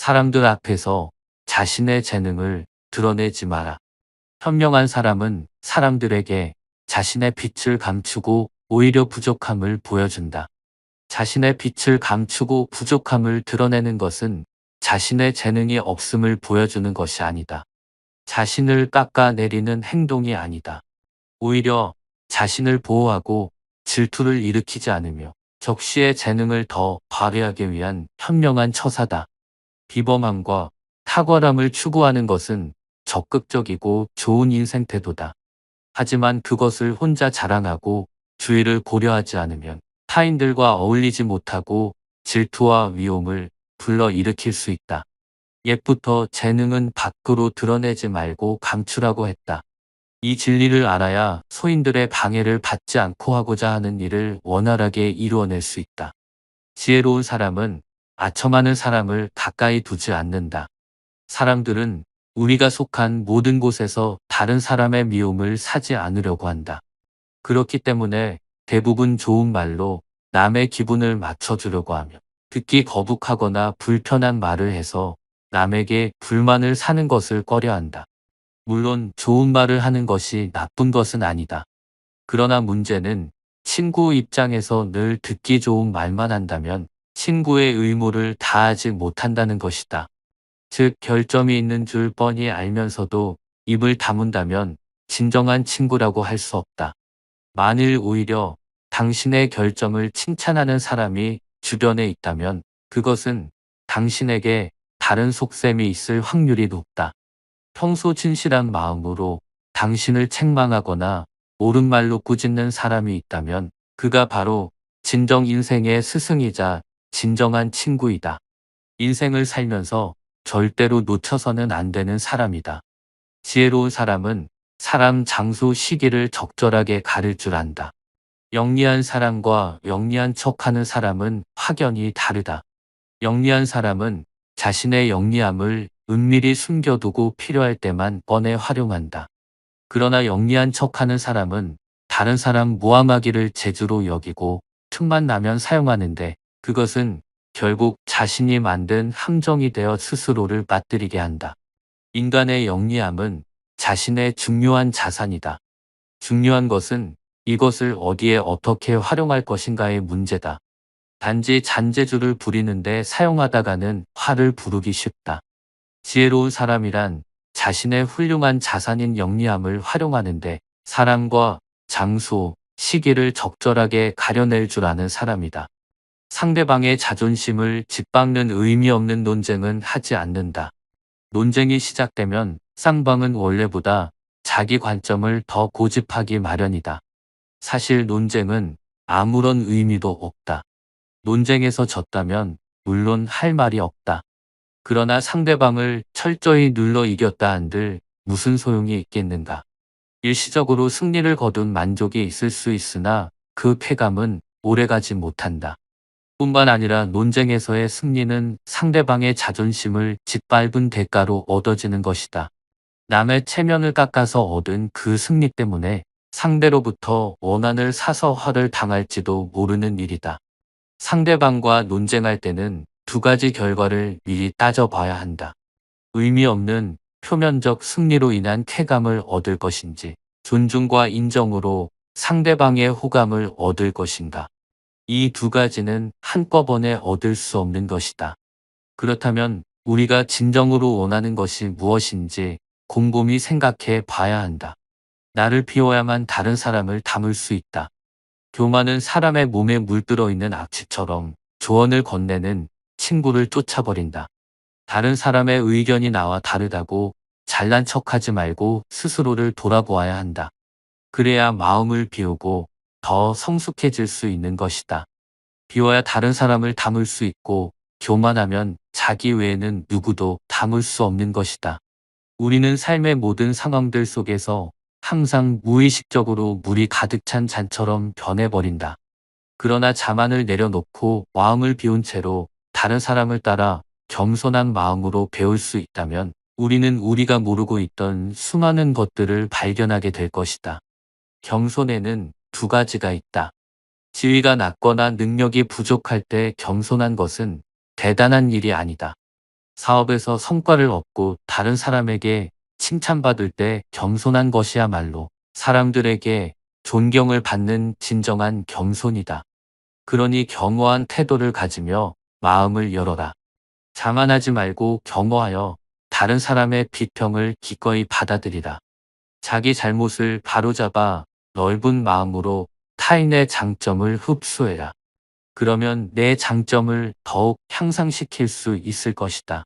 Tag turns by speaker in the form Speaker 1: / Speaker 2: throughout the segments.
Speaker 1: 사람들 앞에서 자신의 재능을 드러내지 마라. 현명한 사람은 사람들에게 자신의 빛을 감추고 오히려 부족함을 보여준다. 자신의 빛을 감추고 부족함을 드러내는 것은 자신의 재능이 없음을 보여주는 것이 아니다. 자신을 깎아내리는 행동이 아니다. 오히려 자신을 보호하고 질투를 일으키지 않으며 적시의 재능을 더 발휘하기 위한 현명한 처사다. 비범함과 탁월함을 추구하는 것은 적극적이고 좋은 인생 태도다. 하지만 그것을 혼자 자랑하고 주의를 고려하지 않으면 타인들과 어울리지 못하고 질투와 위험을 불러일으킬 수 있다. 옛부터 재능은 밖으로 드러내지 말고 감추라고 했다. 이 진리를 알아야 소인들의 방해를 받지 않고 하고자 하는 일을 원활하게 이루어낼 수 있다. 지혜로운 사람은 아첨하는 사람을 가까이 두지 않는다. 사람들은 우리가 속한 모든 곳에서 다른 사람의 미움을 사지 않으려고 한다. 그렇기 때문에 대부분 좋은 말로 남의 기분을 맞춰주려고 하며 듣기 거북하거나 불편한 말을 해서 남에게 불만을 사는 것을 꺼려한다. 물론 좋은 말을 하는 것이 나쁜 것은 아니다. 그러나 문제는 친구 입장에서 늘 듣기 좋은 말만 한다면 친구의 의무를 다하지 못한다는 것이다. 즉 결점이 있는 줄 뻔히 알면서도 입을 다문다면 진정한 친구라고 할 수 없다. 만일 오히려 당신의 결점을 칭찬하는 사람이 주변에 있다면 그것은 당신에게 다른 속셈이 있을 확률이 높다. 평소 진실한 마음으로 당신을 책망하거나 옳은 말로 꾸짖는 사람이 있다면 그가 바로 진정 인생의 스승이자 진정한 친구이다. 인생을 살면서 절대로 놓쳐서는 안 되는 사람이다. 지혜로운 사람은 사람, 장소, 시기를 적절하게 가릴 줄 안다. 영리한 사람과 영리한 척하는 사람은 확연히 다르다. 영리한 사람은 자신의 영리함을 은밀히 숨겨두고 필요할 때만 꺼내 활용한다. 그러나 영리한 척하는 사람은 다른 사람 모함하기를 재주로 여기고 틈만 나면 사용하는데 그것은 결국 자신이 만든 함정이 되어 스스로를 빠뜨리게 한다. 인간의 영리함은 자신의 중요한 자산이다. 중요한 것은 이것을 어디에 어떻게 활용할 것인가의 문제다. 단지 잔재주를 부리는데 사용하다가는 화를 부르기 쉽다. 지혜로운 사람이란 자신의 훌륭한 자산인 영리함을 활용하는데 사람과 장소, 시기를 적절하게 가려낼 줄 아는 사람이다. 상대방의 자존심을 짓밟는 의미 없는 논쟁은 하지 않는다. 논쟁이 시작되면 쌍방은 원래보다 자기 관점을 더 고집하기 마련이다. 사실 논쟁은 아무런 의미도 없다. 논쟁에서 졌다면 물론 할 말이 없다. 그러나 상대방을 철저히 눌러 이겼다 한들 무슨 소용이 있겠는가. 일시적으로 승리를 거둔 만족이 있을 수 있으나 그 쾌감은 오래가지 못한다. 뿐만 아니라 논쟁에서의 승리는 상대방의 자존심을 짓밟은 대가로 얻어지는 것이다. 남의 체면을 깎아서 얻은 그 승리 때문에 상대로부터 원한을 사서 화를 당할지도 모르는 일이다. 상대방과 논쟁할 때는 두 가지 결과를 미리 따져봐야 한다. 의미 없는 표면적 승리로 인한 쾌감을 얻을 것인지, 존중과 인정으로 상대방의 호감을 얻을 것인가. 이 두 가지는 한꺼번에 얻을 수 없는 것이다. 그렇다면 우리가 진정으로 원하는 것이 무엇인지 곰곰이 생각해 봐야 한다. 나를 비워야만 다른 사람을 담을 수 있다. 교만은 사람의 몸에 물들어 있는 악취처럼 조언을 건네는 친구를 쫓아버린다. 다른 사람의 의견이 나와 다르다고 잘난 척하지 말고 스스로를 돌아보아야 한다. 그래야 마음을 비우고 더 성숙해질 수 있는 것이다. 비워야 다른 사람을 담을 수 있고 교만하면 자기 외에는 누구도 담을 수 없는 것이다. 우리는 삶의 모든 상황들 속에서 항상 무의식적으로 물이 가득 찬 잔처럼 변해버린다. 그러나 자만을 내려놓고 마음을 비운 채로 다른 사람을 따라 겸손한 마음으로 배울 수 있다면 우리는 우리가 모르고 있던 수많은 것들을 발견하게 될 것이다. 겸손에는 두 가지가 있다. 지위가 낮거나 능력이 부족할 때 겸손한 것은 대단한 일이 아니다. 사업에서 성과를 얻고 다른 사람에게 칭찬받을 때 겸손한 것이야말로 사람들에게 존경을 받는 진정한 겸손이다. 그러니 겸허한 태도를 가지며 마음을 열어라. 자만하지 말고 겸허하여 다른 사람의 비평을 기꺼이 받아들이라. 자기 잘못을 바로잡아 넓은 마음으로 타인의 장점을 흡수해라. 그러면 내 장점을 더욱 향상시킬 수 있을 것이다.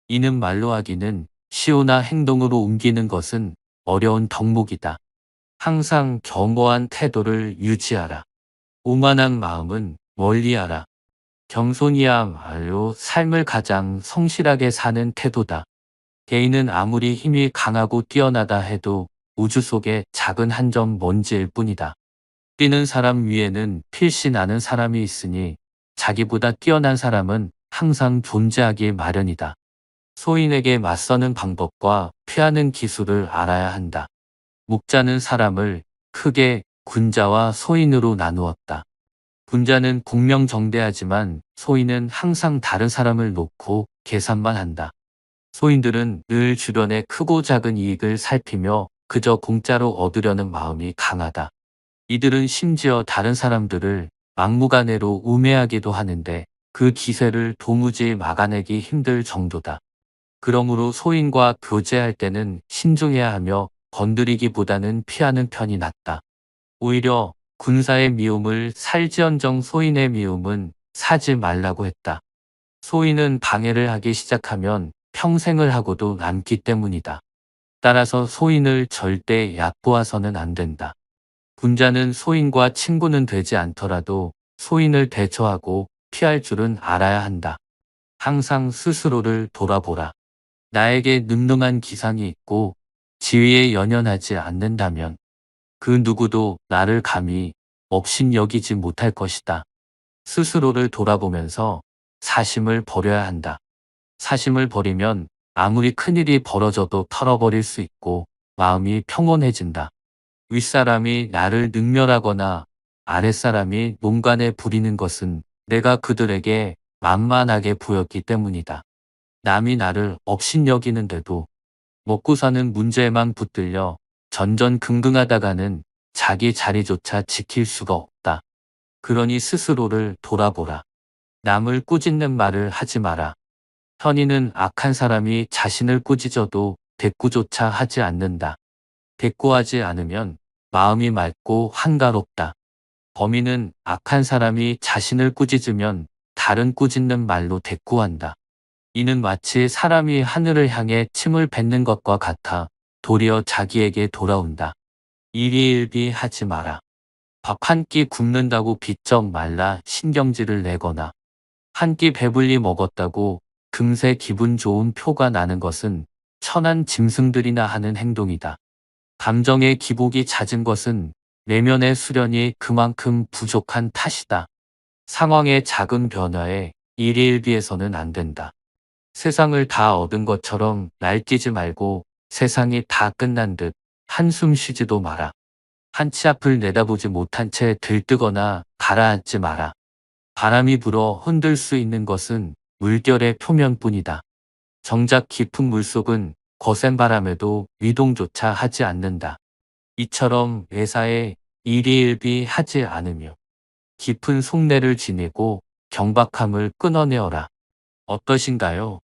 Speaker 1: 이는 말로 하기는 쉬우나 행동으로 옮기는 것은 어려운 덕목이다. 항상 겸허한 태도를 유지하라. 오만한 마음은 멀리하라. 겸손이야말로 삶을 가장 성실하게 사는 태도다. 개인은 아무리 힘이 강하고 뛰어나다 해도 우주 속의 작은 한 점 먼지일 뿐이다. 뛰는 사람 위에는 필시 나는 사람이 있으니 자기보다 뛰어난 사람은 항상 존재하기 마련이다. 소인에게 맞서는 방법과 피하는 기술을 알아야 한다. 묵자는 사람을 크게 군자와 소인으로 나누었다. 군자는 공명정대하지만 소인은 항상 다른 사람을 놓고 계산만 한다. 소인들은 늘 주변의 크고 작은 이익을 살피며 그저 공짜로 얻으려는 마음이 강하다. 이들은 심지어 다른 사람들을 막무가내로 우매하기도 하는데 그 기세를 도무지 막아내기 힘들 정도다. 그러므로 소인과 교제할 때는 신중해야 하며 건드리기보다는 피하는 편이 낫다. 오히려 군사의 미움을 살지언정 소인의 미움은 사지 말라고 했다. 소인은 방해를 하기 시작하면 평생을 하고도 남기 때문이다. 따라서 소인을 절대 얕보아서는 안 된다. 군자는 소인과 친구는 되지 않더라도 소인을 대처하고 피할 줄은 알아야 한다. 항상 스스로를 돌아보라. 나에게 능능한 기상이 있고 지위에 연연하지 않는다면 그 누구도 나를 감히 업신여기지 못할 것이다. 스스로를 돌아보면서 사심을 버려야 한다. 사심을 버리면 아무리 큰일이 벌어져도 털어버릴 수 있고 마음이 평온해진다. 윗사람이 나를 능멸하거나 아랫사람이 농간에 부리는 것은 내가 그들에게 만만하게 보였기 때문이다. 남이 나를 업신여기는데도 먹고 사는 문제에만 붙들려 전전긍긍하다가는 자기 자리조차 지킬 수가 없다. 그러니 스스로를 돌아보라. 남을 꾸짖는 말을 하지 마라. 현이는 악한 사람이 자신을 꾸짖어도 대꾸조차 하지 않는다. 대꾸하지 않으면 마음이 맑고 한가롭다. 범인은 악한 사람이 자신을 꾸짖으면 다른 꾸짖는 말로 대꾸한다. 이는 마치 사람이 하늘을 향해 침을 뱉는 것과 같아 도리어 자기에게 돌아온다. 일희일비하지 마라. 밥 한 끼 굶는다고 비쩍 말라 신경질을 내거나 한 끼 배불리 먹었다고 금세 기분 좋은 표가 나는 것은 천한 짐승들이나 하는 행동이다. 감정의 기복이 잦은 것은 내면의 수련이 그만큼 부족한 탓이다. 상황의 작은 변화에 일희일비해서는 안 된다. 세상을 다 얻은 것처럼 날뛰지 말고 세상이 다 끝난 듯 한숨 쉬지도 마라. 한치 앞을 내다보지 못한 채 들뜨거나 가라앉지 마라. 바람이 불어 흔들 수 있는 것은 물결의 표면뿐이다. 정작 깊은 물속은 거센 바람에도 위동조차 하지 않는다. 이처럼 외사에 일희일비하지 않으며 깊은 속내를 지니고 경박함을 끊어내어라. 어떠신가요?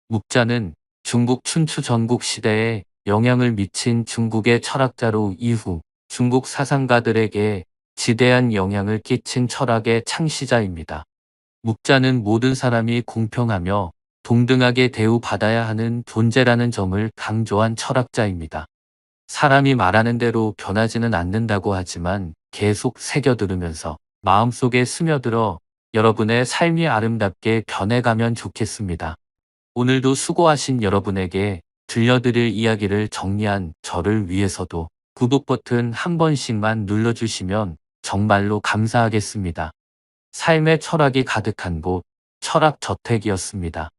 Speaker 1: 묵자는 중국 춘추 전국 시대에 영향을 미친 중국의 철학자로 이후 중국 사상가들에게 지대한 영향을 끼친 철학의 창시자입니다. 묵자는 모든 사람이 공평하며 동등하게 대우받아야 하는 존재라는 점을 강조한 철학자입니다. 사람이 말하는 대로 변하지는 않는다고 하지만 계속 새겨들으면서 마음속에 스며들어 여러분의 삶이 아름답게 변해가면 좋겠습니다. 오늘도 수고하신 여러분에게 들려드릴 이야기를 정리한 저를 위해서도 구독 버튼 한 번씩만 눌러주시면 정말로 감사하겠습니다. 삶의 철학이 가득한 곳, 철학저택이었습니다.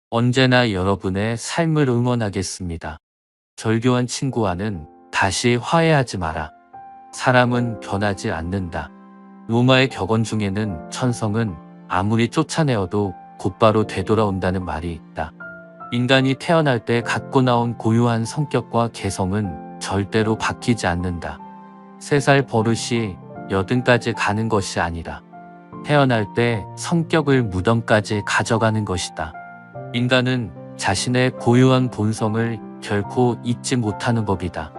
Speaker 1: 언제나 여러분의 삶을 응원하겠습니다. 절교한 친구와는 다시 화해하지 마라. 사람은 변하지 않는다. 로마의 격언 중에는 천성은 아무리 쫓아내어도 곧바로 되돌아온다는 말이 있다. 인간이 태어날 때 갖고 나온 고유한 성격과 개성은 절대로 바뀌지 않는다. 3살 버릇이 80까지 가는 것이 아니라 태어날 때 성격을 무덤까지 가져가는 것이다. 인간은 자신의 고유한 본성을 결코 잊지 못하는 법이다.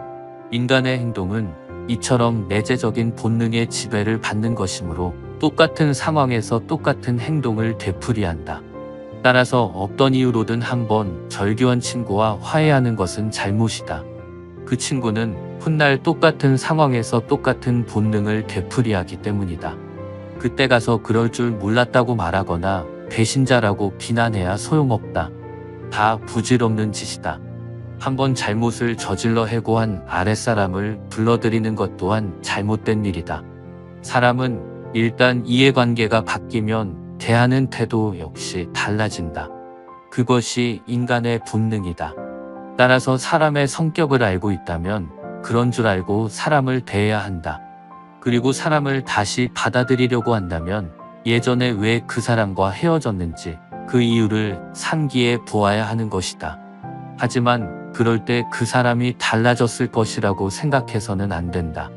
Speaker 1: 인간의 행동은 이처럼 내재적인 본능의 지배를 받는 것이므로 똑같은 상황에서 똑같은 행동을 되풀이한다. 따라서 어떤 이유로든 한번 절교한 친구와 화해하는 것은 잘못이다. 그 친구는 훗날 똑같은 상황에서 똑같은 본능을 되풀이하기 때문이다. 그때 가서 그럴 줄 몰랐다고 말하거나 배신자라고 비난해야 소용없다. 다 부질없는 짓이다. 한번 잘못을 저질러 해고한 아랫사람을 불러들이는 것 또한 잘못된 일이다. 사람은 일단 이해관계가 바뀌면 대하는 태도 역시 달라진다. 그것이 인간의 본능이다. 따라서 사람의 성격을 알고 있다면 그런 줄 알고 사람을 대해야 한다. 그리고 사람을 다시 받아들이려고 한다면 예전에 왜 그 사람과 헤어졌는지 그 이유를 상기해 보아야 하는 것이다. 하지만 그럴 때 그 사람이 달라졌을 것이라고 생각해서는 안 된다.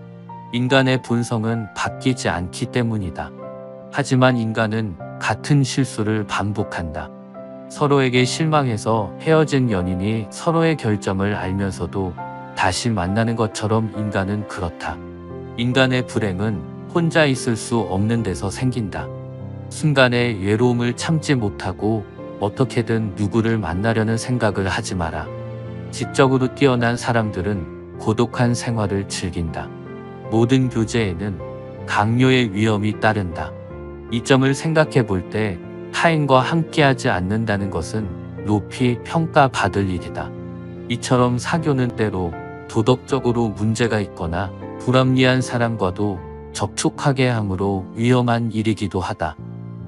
Speaker 1: 인간의 본성은 바뀌지 않기 때문이다. 하지만 인간은 같은 실수를 반복한다. 서로에게 실망해서 헤어진 연인이 서로의 결점을 알면서도 다시 만나는 것처럼 인간은 그렇다. 인간의 불행은 혼자 있을 수 없는 데서 생긴다. 순간의 외로움을 참지 못하고 어떻게든 누구를 만나려는 생각을 하지 마라. 지적으로 뛰어난 사람들은 고독한 생활을 즐긴다. 모든 교제에는 강요의 위험이 따른다. 이 점을 생각해 볼 때 타인과 함께하지 않는다는 것은 높이 평가받을 일이다. 이처럼 사교는 때로 도덕적으로 문제가 있거나 불합리한 사람과도 접촉하게 함으로 위험한 일이기도 하다.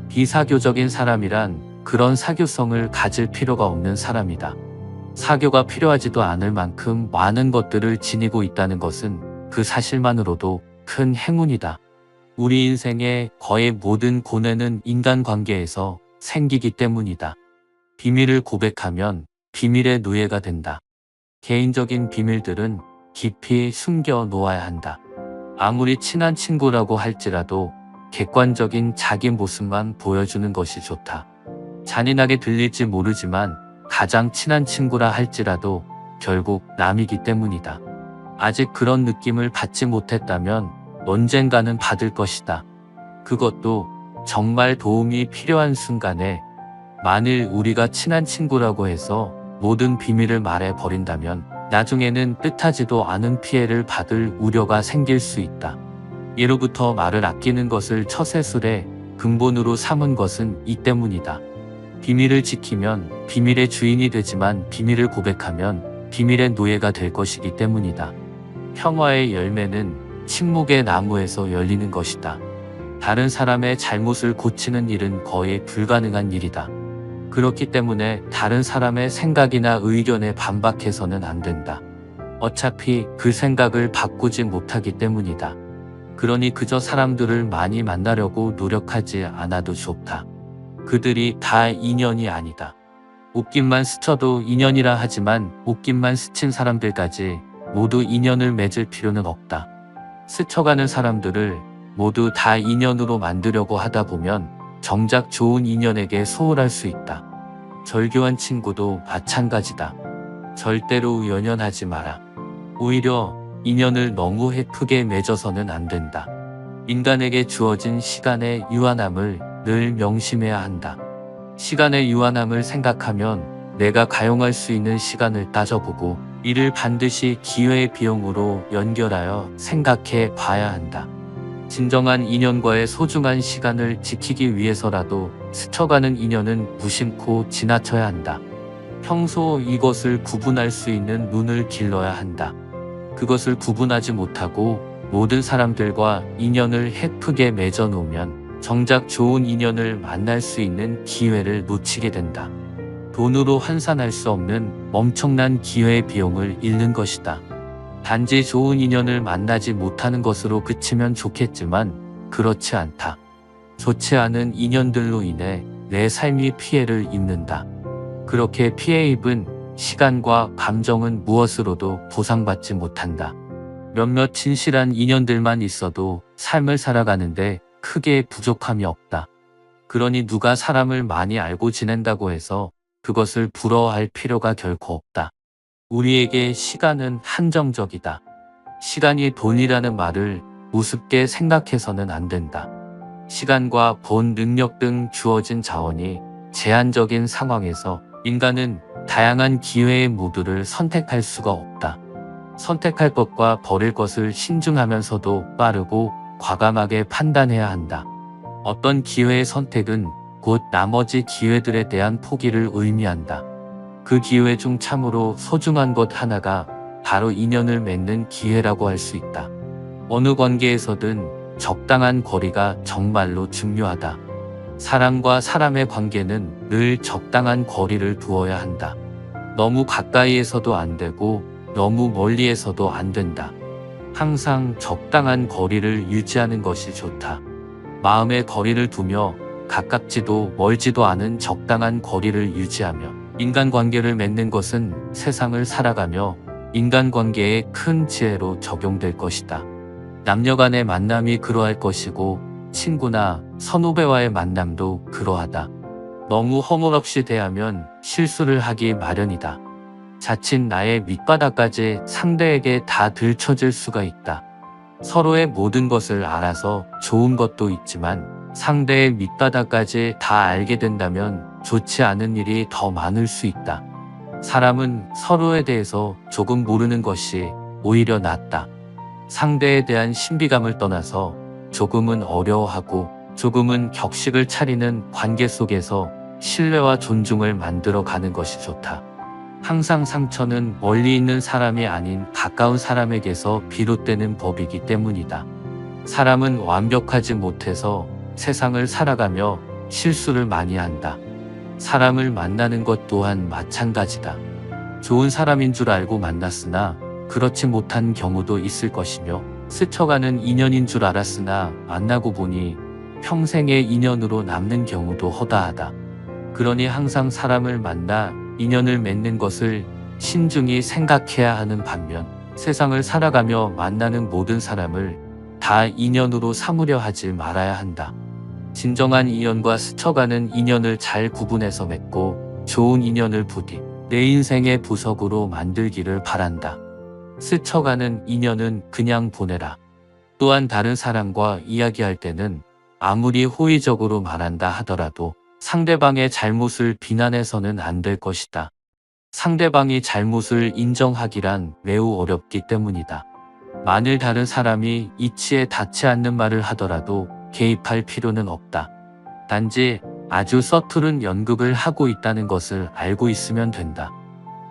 Speaker 1: 비사교적인 사람이란 그런 사교성을 가질 필요가 없는 사람이다. 사교가 필요하지도 않을 만큼 많은 것들을 지니고 있다는 것은 그 사실만으로도 큰 행운이다. 우리 인생의 거의 모든 고뇌는 인간관계에서 생기기 때문이다. 비밀을 고백하면 비밀의 노예가 된다. 개인적인 비밀들은 깊이 숨겨 놓아야 한다. 아무리 친한 친구라고 할지라도 객관적인 자기 모습만 보여주는 것이 좋다. 잔인하게 들릴지 모르지만 가장 친한 친구라 할지라도 결국 남이기 때문이다. 아직 그런 느낌을 받지 못했다면 언젠가는 받을 것이다. 그것도 정말 도움이 필요한 순간에. 만일 우리가 친한 친구라고 해서 모든 비밀을 말해버린다면 나중에는 뜻하지도 않은 피해를 받을 우려가 생길 수 있다. 예로부터 말을 아끼는 것을 처세술의 근본으로 삼은 것은 이 때문이다. 비밀을 지키면 비밀의 주인이 되지만 비밀을 고백하면 비밀의 노예가 될 것이기 때문이다. 평화의 열매는 침묵의 나무에서 열리는 것이다. 다른 사람의 잘못을 고치는 일은 거의 불가능한 일이다. 그렇기 때문에 다른 사람의 생각이나 의견에 반박해서는 안 된다. 어차피 그 생각을 바꾸지 못하기 때문이다. 그러니 그저 사람들을 많이 만나려고 노력하지 않아도 좋다. 그들이 다 인연이 아니다. 웃김만 스쳐도 인연이라 하지만 웃김만 스친 사람들까지 모두 인연을 맺을 필요는 없다. 스쳐가는 사람들을 모두 다 인연으로 만들려고 하다 보면 정작 좋은 인연에게 소홀할 수 있다. 절교한 친구도 마찬가지다. 절대로 연연하지 마라. 오히려 인연을 너무 헤프게 맺어서는 안 된다. 인간에게 주어진 시간의 유한함을 늘 명심해야 한다. 시간의 유한함을 생각하면 내가 가용할 수 있는 시간을 따져보고 이를 반드시 기회의 비용으로 연결하여 생각해 봐야 한다. 진정한 인연과의 소중한 시간을 지키기 위해서라도 스쳐가는 인연은 무심코 지나쳐야 한다. 평소 이것을 구분할 수 있는 눈을 길러야 한다. 그것을 구분하지 못하고 모든 사람들과 인연을 헤프게 맺어 놓으면 정작 좋은 인연을 만날 수 있는 기회를 놓치게 된다. 돈으로 환산할 수 없는 엄청난 기회의 비용을 잃는 것이다. 단지 좋은 인연을 만나지 못하는 것으로 그치면 좋겠지만 그렇지 않다. 좋지 않은 인연들로 인해 내 삶이 피해를 입는다. 그렇게 피해 입은 시간과 감정은 무엇으로도 보상받지 못한다. 몇몇 진실한 인연들만 있어도 삶을 살아가는데 크게 부족함이 없다. 그러니 누가 사람을 많이 알고 지낸다고 해서 그것을 부러워할 필요가 결코 없다. 우리에게 시간은 한정적이다. 시간이 돈이라는 말을 우습게 생각해서는 안 된다. 시간과 본 능력 등 주어진 자원이 제한적인 상황에서 인간은 다양한 기회의 모두를 선택할 수가 없다. 선택할 것과 버릴 것을 신중하면서도 빠르고 과감하게 판단해야 한다. 어떤 기회의 선택은 곧 나머지 기회들에 대한 포기를 의미한다. 그 기회 중 참으로 소중한 것 하나가 바로 인연을 맺는 기회라고 할 수 있다. 어느 관계에서든 적당한 거리가 정말로 중요하다. 사람과 사람의 관계는 늘 적당한 거리를 두어야 한다. 너무 가까이에서도 안 되고 너무 멀리에서도 안 된다. 항상 적당한 거리를 유지하는 것이 좋다. 마음의 거리를 두며 가깝지도 멀지도 않은 적당한 거리를 유지하며 인간관계를 맺는 것은 세상을 살아가며 인간관계의 큰 지혜로 적용될 것이다. 남녀 간의 만남이 그러할 것이고 친구나 선후배와의 만남도 그러하다. 너무 허물없이 대하면 실수를 하기 마련이다. 자칫 나의 밑바닥까지 상대에게 다 들춰질 수가 있다. 서로의 모든 것을 알아서 좋은 것도 있지만 상대의 밑바닥까지 다 알게 된다면 좋지 않은 일이 더 많을 수 있다. 사람은 서로에 대해서 조금 모르는 것이 오히려 낫다. 상대에 대한 신비감을 떠나서 조금은 어려워하고 조금은 격식을 차리는 관계 속에서 신뢰와 존중을 만들어 가는 것이 좋다. 항상 상처는 멀리 있는 사람이 아닌 가까운 사람에게서 비롯되는 법이기 때문이다. 사람은 완벽하지 못해서 세상을 살아가며 실수를 많이 한다. 사람을 만나는 것 또한 마찬가지다. 좋은 사람인 줄 알고 만났으나 그렇지 못한 경우도 있을 것이며 스쳐가는 인연인 줄 알았으나 만나고 보니 평생의 인연으로 남는 경우도 허다하다. 그러니 항상 사람을 만나 인연을 맺는 것을 신중히 생각해야 하는 반면 세상을 살아가며 만나는 모든 사람을 다 인연으로 삼으려 하지 말아야 한다. 진정한 인연과 스쳐가는 인연을 잘 구분해서 맺고 좋은 인연을 부디 내 인생의 부석으로 만들기를 바란다. 스쳐가는 인연은 그냥 보내라. 또한 다른 사람과 이야기할 때는 아무리 호의적으로 말한다 하더라도 상대방의 잘못을 비난해서는 안 될 것이다. 상대방이 잘못을 인정하기란 매우 어렵기 때문이다. 만일 다른 사람이 이치에 닿지 않는 말을 하더라도 개입할 필요는 없다. 단지 아주 서투른 연극을 하고 있다는 것을 알고 있으면 된다.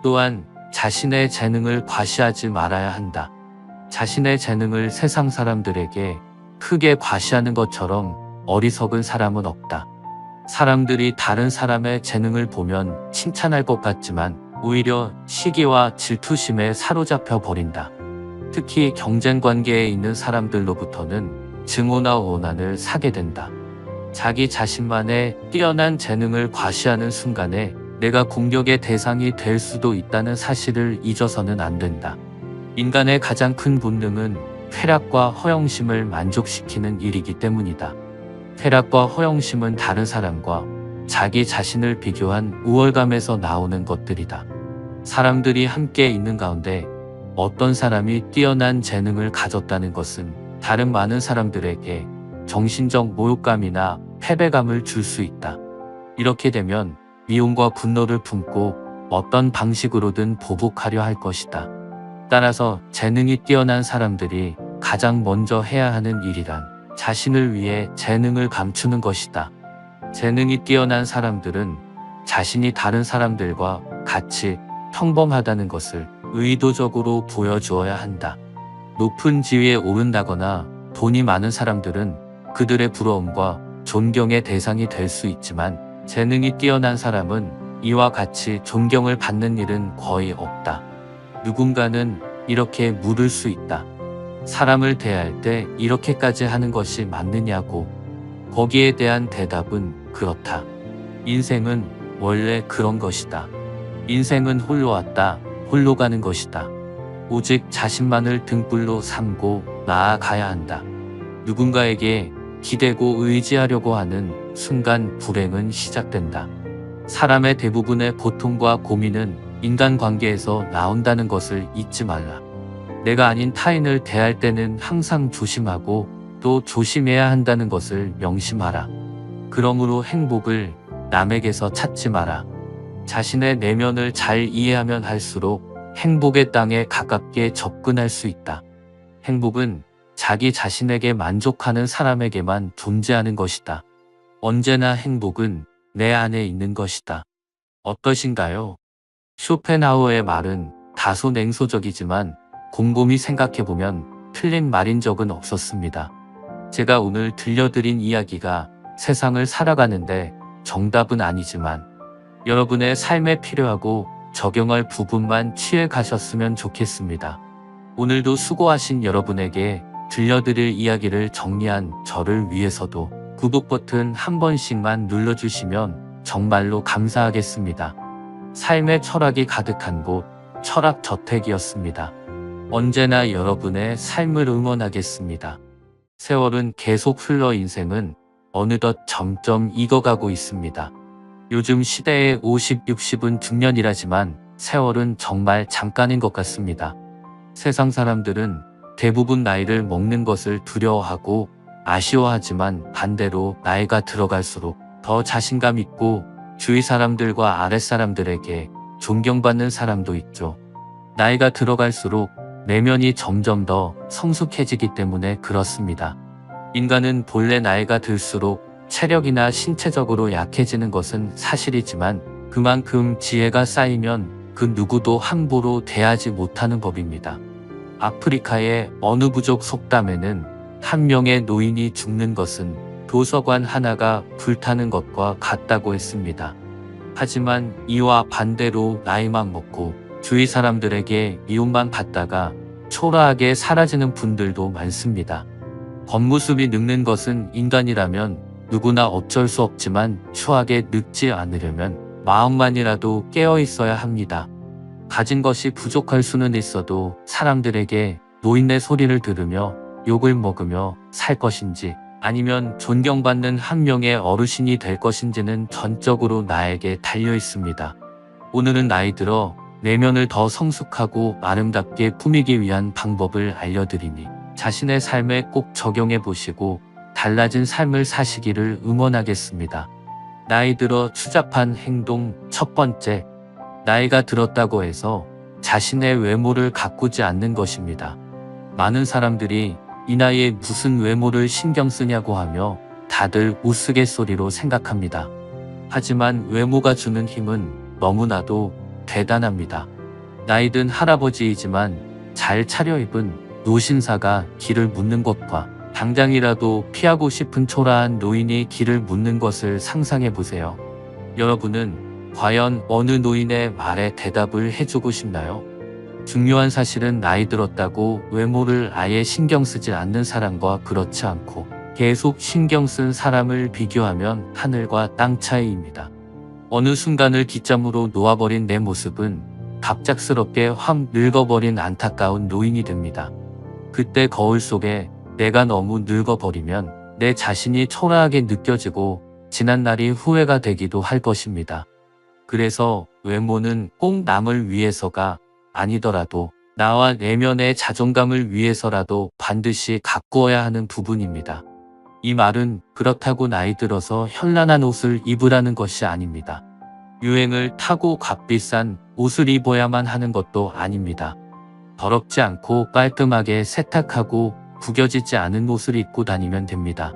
Speaker 1: 또한 자신의 재능을 과시하지 말아야 한다. 자신의 재능을 세상 사람들에게 크게 과시하는 것처럼 어리석은 사람은 없다. 사람들이 다른 사람의 재능을 보면 칭찬할 것 같지만 오히려 시기와 질투심에 사로잡혀 버린다. 특히 경쟁 관계에 있는 사람들로부터는 증오나 원한을 사게 된다. 자기 자신만의 뛰어난 재능을 과시하는 순간에 내가 공격의 대상이 될 수도 있다는 사실을 잊어서는 안 된다. 인간의 가장 큰 본능은 쾌락과 허영심을 만족시키는 일이기 때문이다. 쾌락과 허영심은 다른 사람과 자기 자신을 비교한 우월감에서 나오는 것들이다. 사람들이 함께 있는 가운데 어떤 사람이 뛰어난 재능을 가졌다는 것은 다른 많은 사람들에게 정신적 모욕감이나 패배감을 줄 수 있다. 이렇게 되면 미움과 분노를 품고 어떤 방식으로든 보복하려 할 것이다. 따라서 재능이 뛰어난 사람들이 가장 먼저 해야 하는 일이란 자신을 위해 재능을 감추는 것이다. 재능이 뛰어난 사람들은 자신이 다른 사람들과 같이 평범하다는 것을 의도적으로 보여주어야 한다. 높은 지위에 오른다거나 돈이 많은 사람들은 그들의 부러움과 존경의 대상이 될 수 있지만 재능이 뛰어난 사람은 이와 같이 존경을 받는 일은 거의 없다. 누군가는 이렇게 물을 수 있다. 사람을 대할 때 이렇게까지 하는 것이 맞느냐고. 거기에 대한 대답은 그렇다. 인생은 원래 그런 것이다. 인생은 홀로 왔다, 홀로 가는 것이다. 오직 자신만을 등불로 삼고 나아가야 한다. 누군가에게 기대고 의지하려고 하는 순간 불행은 시작된다. 사람의 대부분의 고통과 고민은 인간관계에서 나온다는 것을 잊지 말라. 내가 아닌 타인을 대할 때는 항상 조심하고 또 조심해야 한다는 것을 명심하라. 그러므로 행복을 남에게서 찾지 마라. 자신의 내면을 잘 이해하면 할수록 행복의 땅에 가깝게 접근할 수 있다. 행복은 자기 자신에게 만족하는 사람에게만 존재하는 것이다. 언제나 행복은 내 안에 있는 것이다. 어떠신가요? 쇼펜하우어의 말은 다소 냉소적이지만 곰곰이 생각해보면 틀린 말인 적은 없었습니다. 제가 오늘 들려드린 이야기가 세상을 살아가는데 정답은 아니지만 여러분의 삶에 필요하고 적용할 부분만 취해 가셨으면 좋겠습니다. 오늘도 수고하신 여러분에게 들려드릴 이야기를 정리한 저를 위해서도 구독 버튼 한 번씩만 눌러주시면 정말로 감사하겠습니다. 삶의 철학이 가득한 곳 철학저택이었습니다. 언제나 여러분의 삶을 응원하겠습니다. 세월은 계속 흘러 인생은 어느덧 점점 익어가고 있습니다. 요즘 시대의 50, 60은 중년이라지만 세월은 정말 잠깐인 것 같습니다. 세상 사람들은 대부분 나이를 먹는 것을 두려워하고 아쉬워하지만 반대로 나이가 들어갈수록 더 자신감 있고 주위 사람들과 아랫사람들에게 존경받는 사람도 있죠. 나이가 들어갈수록 내면이 점점 더 성숙해지기 때문에 그렇습니다. 인간은 본래 나이가 들수록 체력이나 신체적으로 약해지는 것은 사실이지만 그만큼 지혜가 쌓이면 그 누구도 함부로 대하지 못하는 법입니다. 아프리카의 어느 부족 속담에는 한 명의 노인이 죽는 것은 도서관 하나가 불타는 것과 같다고 했습니다. 하지만 이와 반대로 나이만 먹고 주위 사람들에게 미움만 받다가 초라하게 사라지는 분들도 많습니다. 겉모습이 늙는 것은 인간이라면 누구나 어쩔 수 없지만 추하게 늙지 않으려면 마음만이라도 깨어 있어야 합니다. 가진 것이 부족할 수는 있어도 사람들에게 노인네 소리를 들으며 욕을 먹으며 살 것인지 아니면 존경받는 한 명의 어르신이 될 것인지는 전적으로 나에게 달려 있습니다. 오늘은 나이 들어 내면을 더 성숙하고 아름답게 꾸미기 위한 방법을 알려드리니 자신의 삶에 꼭 적용해 보시고 달라진 삶을 사시기를 응원하겠습니다. 나이 들어 추잡한 행동 첫 번째, 나이가 들었다고 해서 자신의 외모를 가꾸지 않는 것입니다. 많은 사람들이 이 나이에 무슨 외모를 신경 쓰냐고 하며 다들 우스갯소리로 생각합니다. 하지만 외모가 주는 힘은 너무나도 대단합니다. 나이든 할아버지이지만 잘 차려입은 노신사가 길을 묻는 것과 당장이라도 피하고 싶은 초라한 노인이 길을 묻는 것을 상상해 보세요. 여러분은 과연 어느 노인의 말에 대답을 해주고 싶나요? 중요한 사실은 나이 들었다고 외모를 아예 신경 쓰지 않는 사람과 그렇지 않고 계속 신경 쓴 사람을 비교하면 하늘과 땅 차이입니다. 어느 순간을 기점으로 놓아버린 내 모습은 갑작스럽게 확 늙어버린 안타까운 노인이 됩니다. 그때 거울 속에 내가 너무 늙어버리면 내 자신이 초라하게 느껴지고 지난 날이 후회가 되기도 할 것입니다. 그래서 외모는 꼭 남을 위해서가 아니더라도 나와 내면의 자존감을 위해서라도 반드시 가꾸어야 하는 부분입니다. 이 말은 그렇다고 나이 들어서 현란한 옷을 입으라는 것이 아닙니다. 유행을 타고 값비싼 옷을 입어야만 하는 것도 아닙니다. 더럽지 않고 깔끔하게 세탁하고 구겨지지 않은 옷을 입고 다니면 됩니다.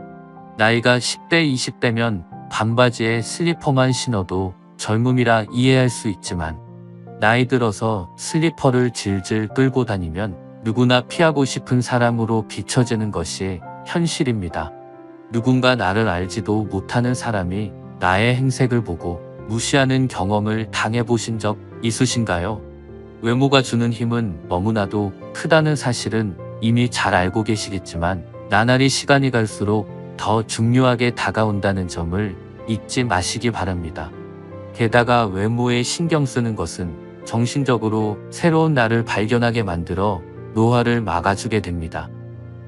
Speaker 1: 나이가 10대, 20대면 반바지에 슬리퍼만 신어도 젊음이라 이해할 수 있지만 나이 들어서 슬리퍼를 질질 끌고 다니면 누구나 피하고 싶은 사람으로 비춰지는 것이 현실입니다. 누군가 나를 알지도 못하는 사람이 나의 행색을 보고 무시하는 경험을 당해보신 적 있으신가요? 외모가 주는 힘은 너무나도 크다는 사실은 이미 잘 알고 계시겠지만 나날이 시간이 갈수록 더 중요하게 다가온다는 점을 잊지 마시기 바랍니다. 게다가 외모에 신경 쓰는 것은 정신적으로 새로운 나를 발견하게 만들어 노화를 막아주게 됩니다.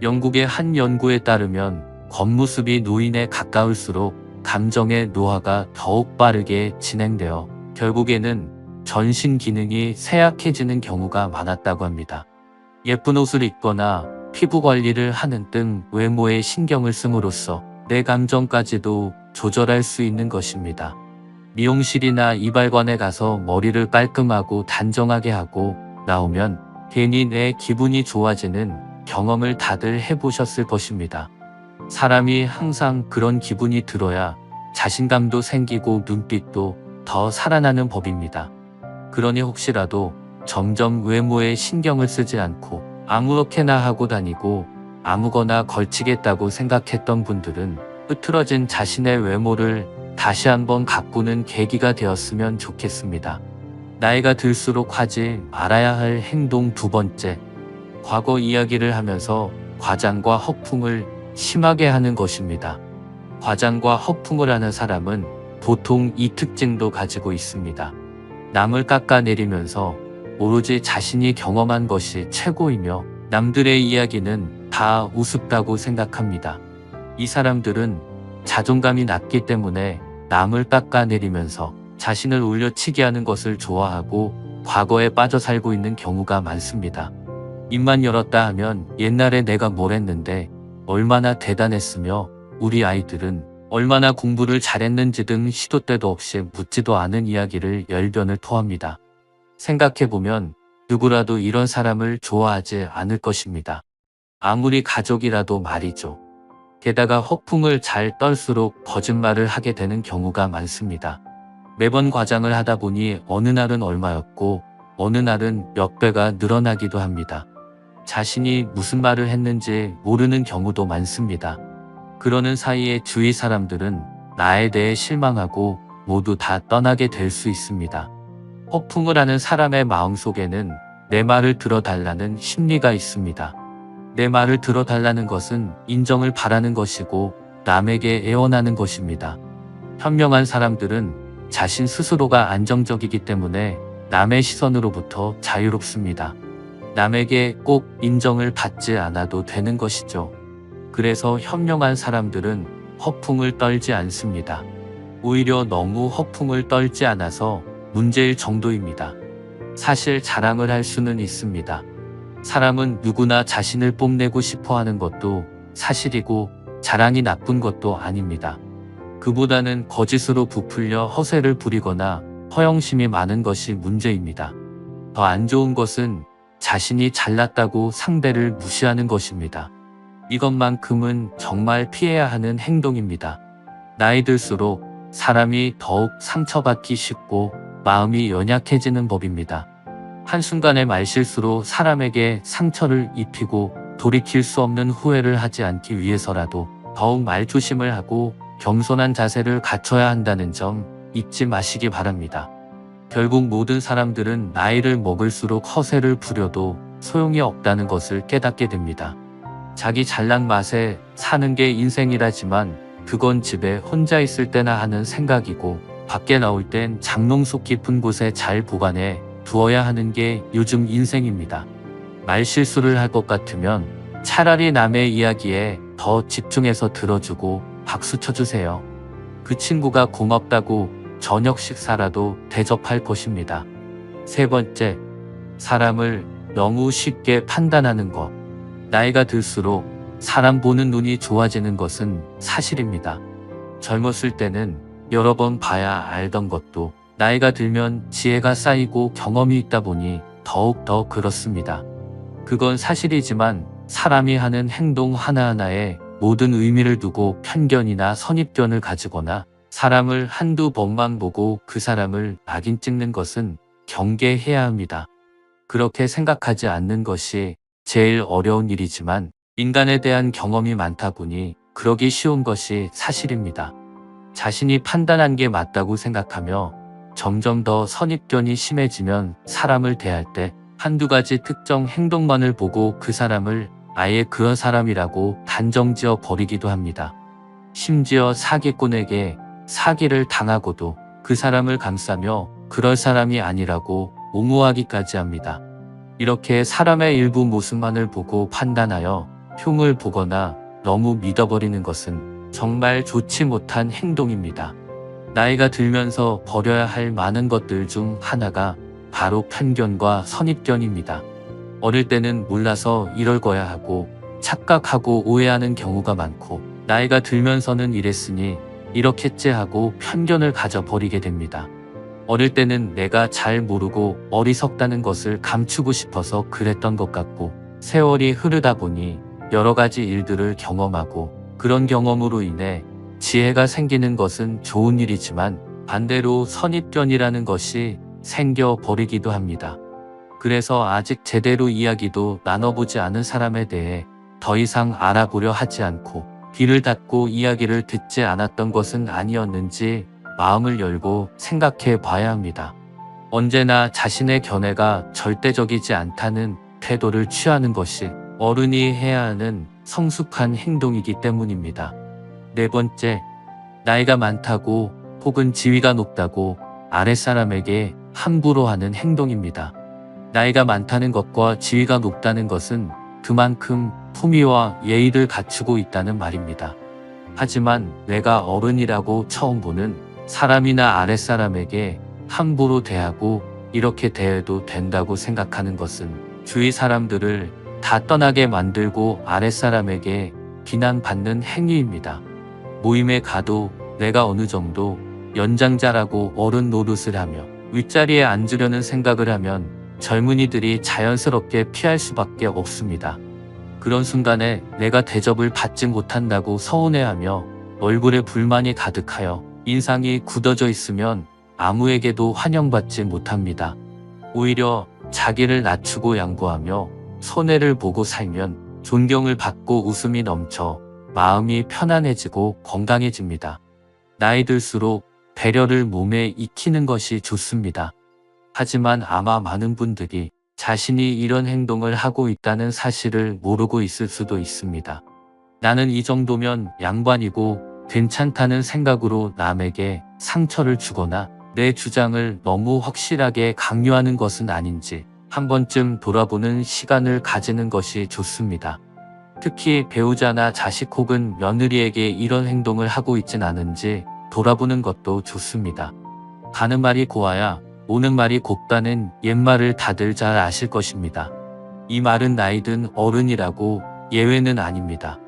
Speaker 1: 영국의 한 연구에 따르면 겉모습이 노인에 가까울수록 감정의 노화가 더욱 빠르게 진행되어 결국에는 전신 기능이 쇠약해지는 경우가 많았다고 합니다. 예쁜 옷을 입거나 피부 관리를 하는 등 외모에 신경을 씀으로써 내 감정까지도 조절할 수 있는 것입니다. 미용실이나 이발관에 가서 머리를 깔끔하고 단정하게 하고 나오면 괜히 내 기분이 좋아지는 경험을 다들 해보셨을 것입니다. 사람이 항상 그런 기분이 들어야 자신감도 생기고 눈빛도 더 살아나는 법입니다. 그러니 혹시라도 점점 외모에 신경을 쓰지 않고 아무렇게나 하고 다니고 아무거나 걸치겠다고 생각했던 분들은 흐트러진 자신의 외모를 다시 한번 가꾸는 계기가 되었으면 좋겠습니다. 나이가 들수록 하지 말아야 할 행동 두 번째, 과거 이야기를 하면서 과장과 허풍을 심하게 하는 것입니다. 과장과 허풍을 하는 사람은 보통 이 특징도 가지고 있습니다. 남을 깎아내리면서 오로지 자신이 경험한 것이 최고이며 남들의 이야기는 다 우습다고 생각합니다. 이 사람들은 자존감이 낮기 때문에 남을 깎아내리면서 자신을 올려치게 하는 것을 좋아하고 과거에 빠져 살고 있는 경우가 많습니다. 입만 열었다 하면 옛날에 내가 뭘 했는데 얼마나 대단했으며 우리 아이들은 얼마나 공부를 잘했는지 등 시도 때도 없이 묻지도 않은 이야기를 열변을 토합니다. 생각해보면 누구라도 이런 사람을 좋아하지 않을 것입니다. 아무리 가족이라도 말이죠. 게다가 허풍을 잘 떨수록 거짓말을 하게 되는 경우가 많습니다. 매번 과장을 하다 보니 어느 날은 얼마였고 어느 날은 몇 배가 늘어나기도 합니다. 자신이 무슨 말을 했는지 모르는 경우도 많습니다. 그러는 사이에 주위 사람들은 나에 대해 실망하고 모두 다 떠나게 될 수 있습니다. 허풍을 하는 사람의 마음속에는 내 말을 들어달라는 심리가 있습니다. 내 말을 들어달라는 것은 인정을 바라는 것이고 남에게 애원하는 것입니다. 현명한 사람들은 자신 스스로가 안정적이기 때문에 남의 시선으로부터 자유롭습니다. 남에게 꼭 인정을 받지 않아도 되는 것이죠. 그래서 현명한 사람들은 허풍을 떨지 않습니다. 오히려 너무 허풍을 떨지 않아서 문제일 정도입니다. 사실 자랑을 할 수는 있습니다. 사람은 누구나 자신을 뽐내고 싶어 하는 것도 사실이고 자랑이 나쁜 것도 아닙니다. 그보다는 거짓으로 부풀려 허세를 부리거나 허영심이 많은 것이 문제입니다. 더 안 좋은 것은 자신이 잘났다고 상대를 무시하는 것입니다. 이것만큼은 정말 피해야 하는 행동입니다. 나이 들수록 사람이 더욱 상처받기 쉽고 마음이 연약해지는 법입니다. 한순간의 말실수로 사람에게 상처를 입히고 돌이킬 수 없는 후회를 하지 않기 위해서라도 더욱 말조심을 하고 겸손한 자세를 갖춰야 한다는 점 잊지 마시기 바랍니다. 결국 모든 사람들은 나이를 먹을수록 허세를 부려도 소용이 없다는 것을 깨닫게 됩니다. 자기 잘난 맛에 사는 게 인생이라지만 그건 집에 혼자 있을 때나 하는 생각이고 밖에 나올 땐 장롱 속 깊은 곳에 잘 보관해 두어야 하는 게 요즘 인생입니다. 말실수를 할 것 같으면 차라리 남의 이야기에 더 집중해서 들어주고 박수 쳐주세요. 그 친구가 고맙다고 저녁 식사라도 대접할 것입니다. 세 번째, 사람을 너무 쉽게 판단하는 것. 나이가 들수록 사람 보는 눈이 좋아지는 것은 사실입니다. 젊었을 때는 여러 번 봐야 알던 것도 나이가 들면 지혜가 쌓이고 경험이 있다 보니 더욱 더 그렇습니다. 그건 사실이지만 사람이 하는 행동 하나하나에 모든 의미를 두고 편견이나 선입견을 가지거나 사람을 한두 번만 보고 그 사람을 낙인 찍는 것은 경계해야 합니다. 그렇게 생각하지 않는 것이 제일 어려운 일이지만 인간에 대한 경험이 많다 보니 그러기 쉬운 것이 사실입니다. 자신이 판단한 게 맞다고 생각하며 점점 더 선입견이 심해지면 사람을 대할 때 한두 가지 특정 행동만을 보고 그 사람을 아예 그런 사람이라고 단정지어 버리기도 합니다. 심지어 사기꾼에게 사기를 당하고도 그 사람을 감싸며 그럴 사람이 아니라고 옹호하기까지 합니다. 이렇게 사람의 일부 모습만을 보고 판단하여 흉을 보거나 너무 믿어버리는 것은 정말 좋지 못한 행동입니다. 나이가 들면서 버려야 할 많은 것들 중 하나가 바로 편견과 선입견입니다. 어릴 때는 몰라서 이럴 거야 하고 착각하고 오해하는 경우가 많고, 나이가 들면서는 이랬으니 이렇겠지 하고 편견을 가져버리게 됩니다. 어릴 때는 내가 잘 모르고 어리석다는 것을 감추고 싶어서 그랬던 것 같고, 세월이 흐르다 보니 여러 가지 일들을 경험하고 그런 경험으로 인해 지혜가 생기는 것은 좋은 일이지만 반대로 선입견이라는 것이 생겨버리기도 합니다. 그래서 아직 제대로 이야기도 나눠보지 않은 사람에 대해 더 이상 알아보려 하지 않고 귀를 닫고 이야기를 듣지 않았던 것은 아니었는지 마음을 열고 생각해 봐야 합니다. 언제나 자신의 견해가 절대적이지 않다는 태도를 취하는 것이 어른이 해야 하는 성숙한 행동이기 때문입니다. 네 번째, 나이가 많다고 혹은 지위가 높다고 아랫사람에게 함부로 하는 행동입니다. 나이가 많다는 것과 지위가 높다는 것은 그만큼 품위와 예의를 갖추고 있다는 말입니다. 하지만 내가 어른이라고 처음 보는 사람이나 아랫사람에게 함부로 대하고 이렇게 대해도 된다고 생각하는 것은 주위 사람들을 다 떠나게 만들고 아랫사람에게 비난받는 행위입니다. 모임에 가도 내가 어느 정도 연장자라고 어른 노릇을 하며 윗자리에 앉으려는 생각을 하면 젊은이들이 자연스럽게 피할 수밖에 없습니다. 그런 순간에 내가 대접을 받지 못한다고 서운해하며 얼굴에 불만이 가득하여 인상이 굳어져 있으면 아무에게도 환영받지 못합니다. 오히려 자기를 낮추고 양보하며 손해를 보고 살면 존경을 받고 웃음이 넘쳐 마음이 편안해지고 건강해집니다. 나이 들수록 배려를 몸에 익히는 것이 좋습니다. 하지만 아마 많은 분들이 자신이 이런 행동을 하고 있다는 사실을 모르고 있을 수도 있습니다. 나는 이 정도면 양반이고 괜찮다는 생각으로 남에게 상처를 주거나 내 주장을 너무 확실하게 강요하는 것은 아닌지 한 번쯤 돌아보는 시간을 가지는 것이 좋습니다. 특히 배우자나 자식 혹은 며느리에게 이런 행동을 하고 있진 않은지 돌아보는 것도 좋습니다. 가는 말이 고와야 오는 말이 곱다는 옛말을 다들 잘 아실 것입니다. 이 말은 나이든 어른이라고 예외는 아닙니다.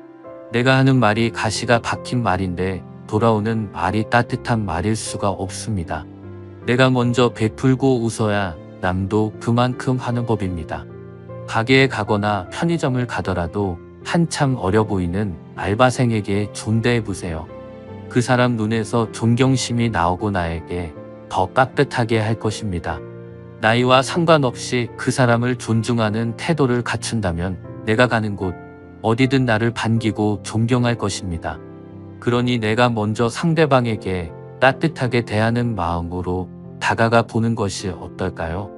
Speaker 1: 내가 하는 말이 가시가 박힌 말인데 돌아오는 말이 따뜻한 말일 수가 없습니다. 내가 먼저 베풀고 웃어야 남도 그만큼 하는 법입니다. 가게에 가거나 편의점을 가더라도 한참 어려 보이는 알바생에게 존대해 보세요. 그 사람 눈에서 존경심이 나오고 나에게 더 깍듯하게 할 것입니다. 나이와 상관없이 그 사람을 존중하는 태도를 갖춘다면 내가 가는 곳 어디든 나를 반기고 존경할 것입니다. 그러니 내가 먼저 상대방에게 따뜻하게 대하는 마음으로 다가가 보는 것이 어떨까요?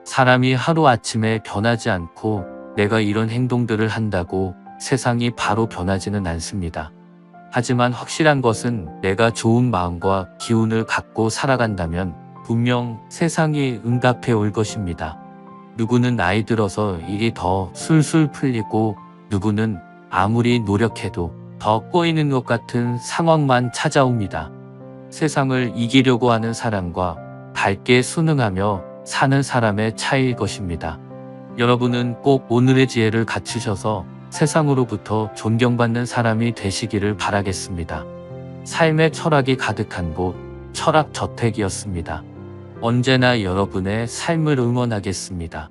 Speaker 1: 사람이 하루아침에 변하지 않고 내가 이런 행동들을 한다고 세상이 바로 변하지는 않습니다. 하지만 확실한 것은 내가 좋은 마음과 기운을 갖고 살아간다면 분명 세상이 응답해 올 것입니다. 누구는 나이 들어서 일이 더 술술 풀리고 누구는 아무리 노력해도 더 꼬이는 것 같은 상황만 찾아옵니다. 세상을 이기려고 하는 사람과 밝게 순응하며 사는 사람의 차이일 것입니다. 여러분은 꼭 오늘의 지혜를 갖추셔서 세상으로부터 존경받는 사람이 되시기를 바라겠습니다. 삶의 철학이 가득한 곳, 철학저택이었습니다. 언제나 여러분의 삶을 응원하겠습니다.